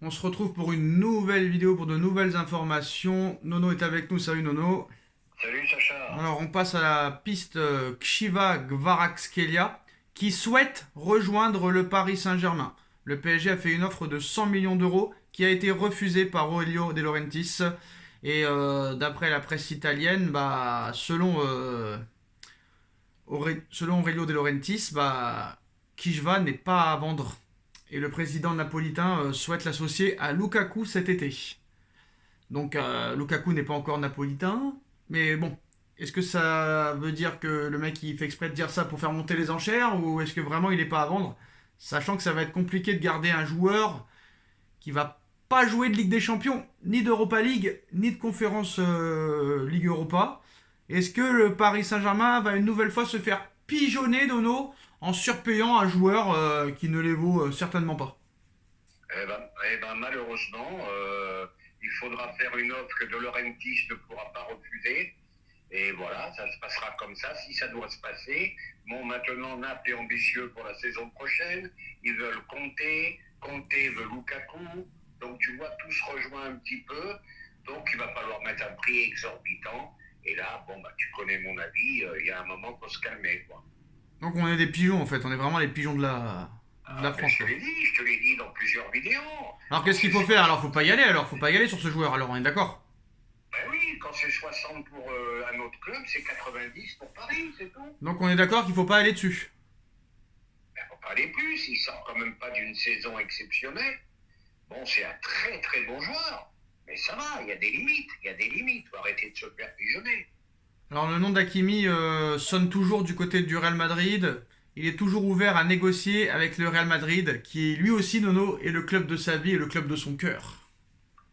On se retrouve pour une nouvelle vidéo, pour de nouvelles informations. Nono est avec nous, salut Nono. Salut Sacha. Alors on passe à la piste Kshiva Kvaratskhelia qui souhaite rejoindre le Paris Saint-Germain. Le PSG a fait une offre de 100 millions d'euros qui a été refusée par Aurelio De Laurentiis. Et d'après la presse italienne, selon Aurelio De Laurentiis, Kishva n'est pas à vendre. Et le président napolitain souhaite l'associer à Lukaku cet été. Donc Lukaku n'est pas encore napolitain, mais bon, est-ce que ça veut dire que le mec il fait exprès de dire ça pour faire monter les enchères ou est-ce que vraiment il n'est pas à vendre? Sachant que ça va être compliqué de garder un joueur qui va pas jouer de Ligue des Champions, ni d'Europa League, ni de Conférence Ligue Europa. Est-ce que le Paris Saint-Germain va une nouvelle fois se faire pigeonner Dono en surpayant un joueur qui ne les vaut certainement pas? Malheureusement, il faudra faire une offre que De Laurentiis ne pourra pas refuser. Et voilà, ça se passera comme ça, si ça doit se passer. Bon, maintenant, Naples est ambitieux pour la saison prochaine. Ils veulent Conte. Conte veut Lukaku. Donc, tu vois, tout se rejoint un petit peu. Donc, il va falloir mettre un prix exorbitant. Et là, tu connais mon avis, il y a un moment pour se calmer, quoi. Donc on est des pigeons en fait, on est vraiment les pigeons de la Mais France quoi. je te l'ai dit dans plusieurs vidéos. Alors Quand qu'est-ce qu'il c'est faut faire? Alors 60 faut pas y aller alors, faut pas y aller sur ce joueur alors, on est d'accord? Ben oui, quand c'est 60 pour un autre club, c'est 90 pour Paris, c'est tout. Donc on est d'accord qu'il faut pas aller dessus. Ben, faut pas aller plus, il sort quand même pas d'une saison exceptionnelle. Bon, c'est un très très bon joueur, mais ça va, il y a des limites, faut arrêter de se faire pigeonner. Alors le nom d'Akimi sonne toujours du côté du Real Madrid. Il est toujours ouvert à négocier avec le Real Madrid, qui lui aussi, Nono, est le club de sa vie et le club de son cœur.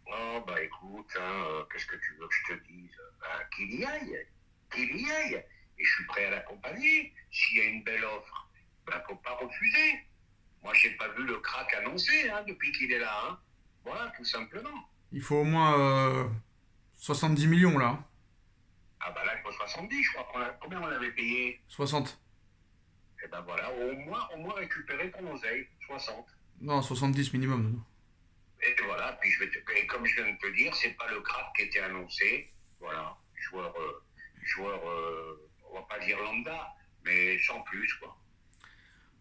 Oh, bah écoute, qu'est-ce que tu veux que je te dise? Qu'il y aille, et je suis prêt à l'accompagner. S'il y a une belle offre, faut pas refuser. Moi, j'ai pas vu le crack annoncé depuis qu'il est là. Voilà, tout simplement. Il faut au moins 70 millions là. Ah bah là, il faut 70, je crois. Combien on avait payé? 60. Eh ben voilà, au moins récupérer ton oseille, 60. Non, 70 minimum, Nono. Et voilà, puis et comme je viens de te dire, c'est pas le crack qui était annoncé. Voilà, on va pas dire lambda, mais sans plus, quoi.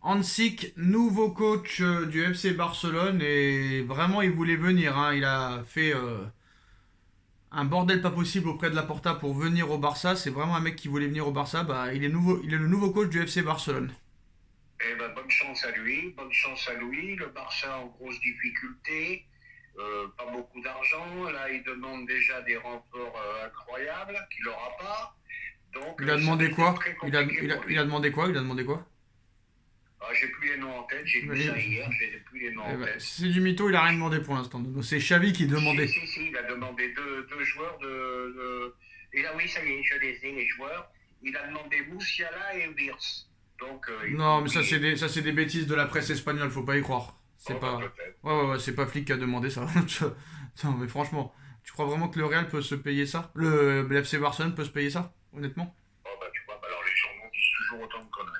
Hansik, nouveau coach du FC Barcelone, et vraiment il voulait venir, hein. Il a fait un bordel pas possible auprès de la Porta pour venir au Barça. C'est vraiment un mec qui voulait venir au Barça. Il est le nouveau coach du FC Barcelone. Eh ben, bonne chance à lui, bonne chance à lui. Le Barça en grosse difficulté, pas beaucoup d'argent. Là, il demande déjà des renforts incroyables qu'il n'aura pas. Donc, Il a ça demandé risque d'être quoi? très il a, compliqué il, a, pour il a lui. demandé quoi? Il a demandé quoi? Ah, j'ai plus les noms en tête, j'ai lu ça hier, j'ai plus les noms en tête. C'est du mytho, il a rien demandé pour l'instant. C'est Xavi qui Si, demandait. si, si, il a demandé deux joueurs Et là, oui, ça y est, je les ai, les joueurs. Il a demandé Moussiala et Wirtz. Donc, il faut Non, mais oublier. ça c'est des bêtises de la presse espagnole, faut pas y croire. C'est Oh, bah, pas. peut-être. Ouais, c'est pas Flick qui a demandé ça. Non, mais franchement, tu crois vraiment que le Real peut se payer ça? Le FC Barcelone peut se payer ça? Honnêtement? Oh, bah, tu vois, alors les journaux disent toujours autant de conneries.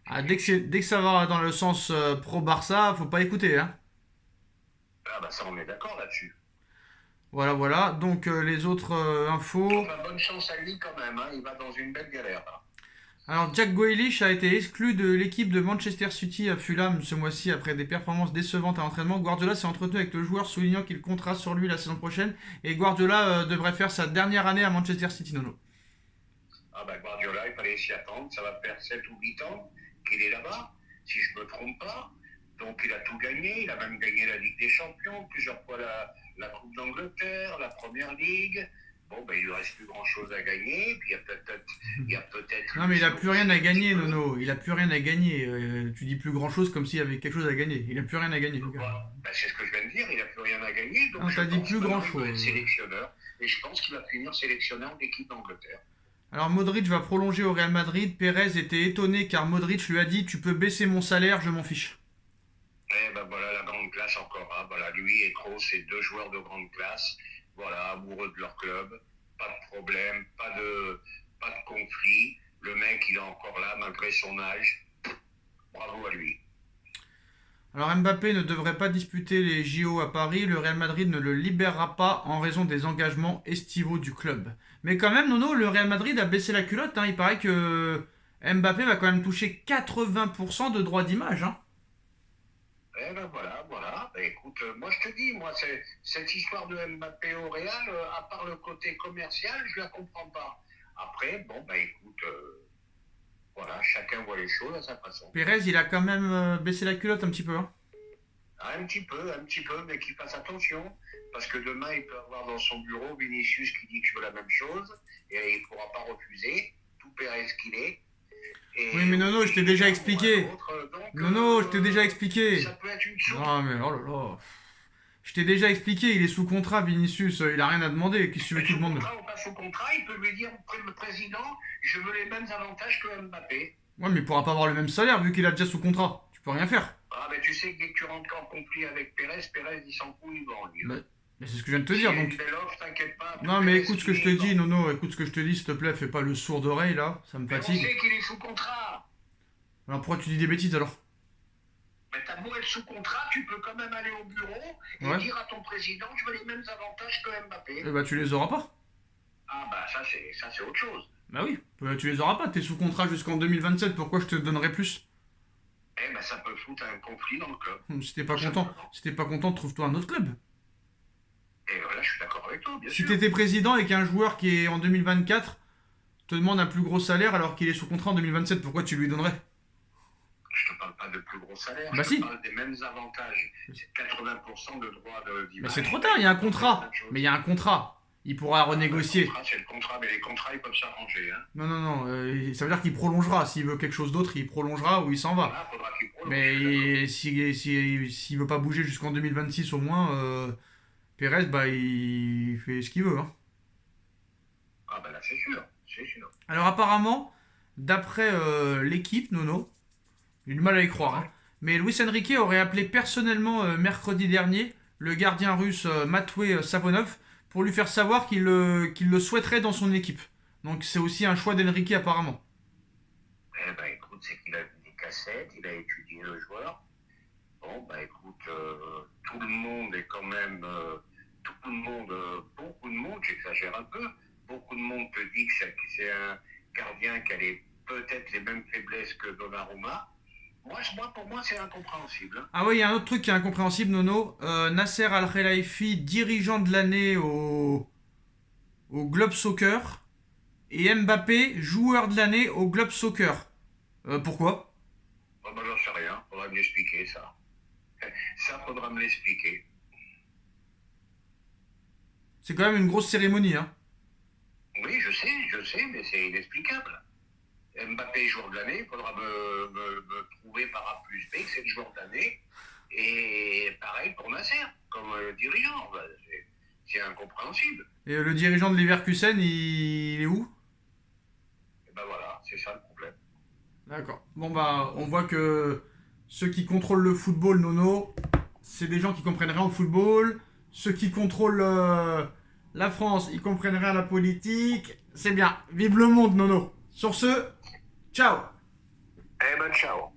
Ah, dès que ça va dans le sens pro-Barça, faut pas écouter, hein. Ah, bah, ça, on est d'accord là-dessus. Voilà. Donc, les autres infos. Enfin, bonne chance à lui quand même, il va dans une belle galère, là. Alors, Jack Grealish a été exclu de l'équipe de Manchester City à Fulham ce mois-ci après des performances décevantes à l'entraînement. Guardiola s'est entretenu avec le joueur soulignant qu'il comptera sur lui la saison prochaine et Guardiola devrait faire sa dernière année à Manchester City, Nono. Ah, bah, Guardiola, il fallait s'y attendre. Ça va faire 7 ou 8 ans qu'il est là-bas, si je ne me trompe pas. Donc, il a tout gagné. Il a même gagné la Ligue des Champions, plusieurs fois la Coupe d'Angleterre, la Première Ligue. Bon, ben, il lui reste plus grand-chose à gagner. Puis, il y a peut-être Non, mais il a plus rien aussi à un petit gagner, peu. Nono. Il a plus rien à gagner. Tu dis plus grand-chose comme s'il y avait quelque chose à gagner. Il a plus rien à gagner, le gars. Voilà. Ben, c'est ce que je viens de dire. Il n'a plus rien à gagner. Donc, Non, je t'as dit pense plus maintenant qu'il va être grand-chose. sélectionneur. Et je pense qu'il va finir sélectionneur d'équipe d'Angleterre. Alors Modric va prolonger au Real Madrid. Pérez était étonné car Modric lui a dit tu peux baisser mon salaire, je m'en fiche. Eh ben voilà la grande classe encore. Voilà, lui et Kroos, c'est deux joueurs de grande classe. Voilà, amoureux de leur club. Pas de problème, pas de conflit. Le mec, il est encore là malgré son âge. Bravo à lui. Alors Mbappé ne devrait pas disputer les JO à Paris, le Real Madrid ne le libérera pas en raison des engagements estivaux du club. Mais quand même, Nono, le Real Madrid a baissé la culotte, hein. Il paraît que Mbappé va quand même toucher 80% de droits d'image, hein. Eh ben voilà, voilà. Ben écoute, moi je te dis, moi, cette histoire de Mbappé au Real, à part le côté commercial, je la comprends pas. Après, bon, ben écoute, voilà, chacun voit les choses à sa façon. Pérez, il a quand même baissé la culotte un petit peu, hein. Ah, un petit peu, mais qu'il fasse attention, parce que demain, il peut avoir dans son bureau Vinicius qui dit que je veux la même chose, et il ne pourra pas refuser, tout Pérez qu'il est. Oui, mais Et Nono, je t'ai aussi, déjà un expliqué. ou un autre, donc, Nono, je t'ai déjà expliqué. ça peut être une chose. Non, mais oh là là. Je t'ai déjà expliqué, il est sous contrat, Vinicius. Il a rien à demander. Qu'est-ce que tu veux qu'il Sous demande? contrat ou pas sous contrat, il peut lui dire le président, je veux les mêmes avantages que Mbappé. Ouais, mais il pourra pas avoir le même salaire vu qu'il a déjà sous contrat. Tu peux rien faire. Ah, mais tu sais que dès que tu rentres en conflit avec Pérez, Pérez, il s'en fout, il va en lui. Mais c'est ce que je viens de te S'il y dire, a une donc. belle offre, t'inquiète pas. Non, mais Pérez, écoute ce que je te il dis, va. Nono. Écoute ce que je te dis, s'il te plaît. Fais pas le sourd d'oreille, là. Ça me Mais on fatigue. sait qu'il est sous contrat. Alors pourquoi tu dis des bêtises alors? Mais t'as beau être sous contrat, tu peux quand même aller au bureau et Ouais. dire à ton président, je veux les mêmes avantages que Mbappé. Eh bah, tu les auras pas. Ah bah ça c'est autre chose. Bah oui. Tu les auras pas. T'es sous contrat jusqu'en 2027. Pourquoi je te donnerais plus? Eh ben ça peut foutre un conflit dans le club. Si t'es pas Tout content, simplement. si t'es pas content, trouve-toi un autre club. Et voilà, je suis d'accord avec toi, bien Si sûr. t'étais président et qu'un joueur qui est en 2024 te demande un plus gros salaire alors qu'il est sous contrat en 2027, pourquoi tu lui donnerais? Je te parle pas de plus gros salaire, Bah je si. te parle des mêmes avantages. C'est 80% de droits Mais d'image. c'est trop tard, il y a un contrat. Mais il y a un contrat. Il pourra renégocier. C'est le contrat, mais les contrats ils peuvent s'arranger. Hein. Non, non, non. Ça veut dire qu'il prolongera. S'il veut quelque chose d'autre, il prolongera ou il s'en va. Voilà, faudra qu'il prolonge. Mais s'il veut pas bouger jusqu'en 2026 au moins, Pérez, bah, il fait ce qu'il veut, hein. Ah ben là c'est sûr, c'est sûr. Alors apparemment, d'après l'équipe, Nono, j'ai du mal à y croire, hein, mais Luis Enrique aurait appelé personnellement mercredi dernier le gardien russe Matvei Savonov pour lui faire savoir qu'il le souhaiterait dans son équipe. Donc c'est aussi un choix d'Enrique apparemment. Eh ben écoute, c'est qu'il a vu des cassettes, il a étudié le joueur. Bon, bah écoute, tout le monde est quand même. Tout le monde, beaucoup de monde, j'exagère un peu, beaucoup de monde te dit que c'est un gardien qui a peut-être les mêmes faiblesses que Donnarumma. Pour moi, c'est incompréhensible. Hein. Ah oui, il y a un autre truc qui est incompréhensible, Nono. Nasser Al-Khelaifi, dirigeant de l'année au Globe Soccer, et Mbappé, joueur de l'année au Globe Soccer. Pourquoi? Oh, bah, j'en sais rien, faudra me l'expliquer ça. Ça, faudra me l'expliquer. C'est quand même une grosse cérémonie, hein. Oui, je sais, mais c'est inexplicable. Mbappé, joueur de l'année, il faudra me prouver par A plus B que c'est le joueur de l'année. Et pareil pour Nasser, comme dirigeant. Bah, c'est incompréhensible. Et le dirigeant de Leverkusen, il est où? Et ben voilà, c'est ça le problème. D'accord. Bon bah, on voit que ceux qui contrôlent le football, Nono, c'est des gens qui comprennent rien au football. Ceux qui contrôlent la France, ils comprennent rien à la politique. C'est bien. Vive le monde, Nono. Sur ce, ciao. Eh ben ciao.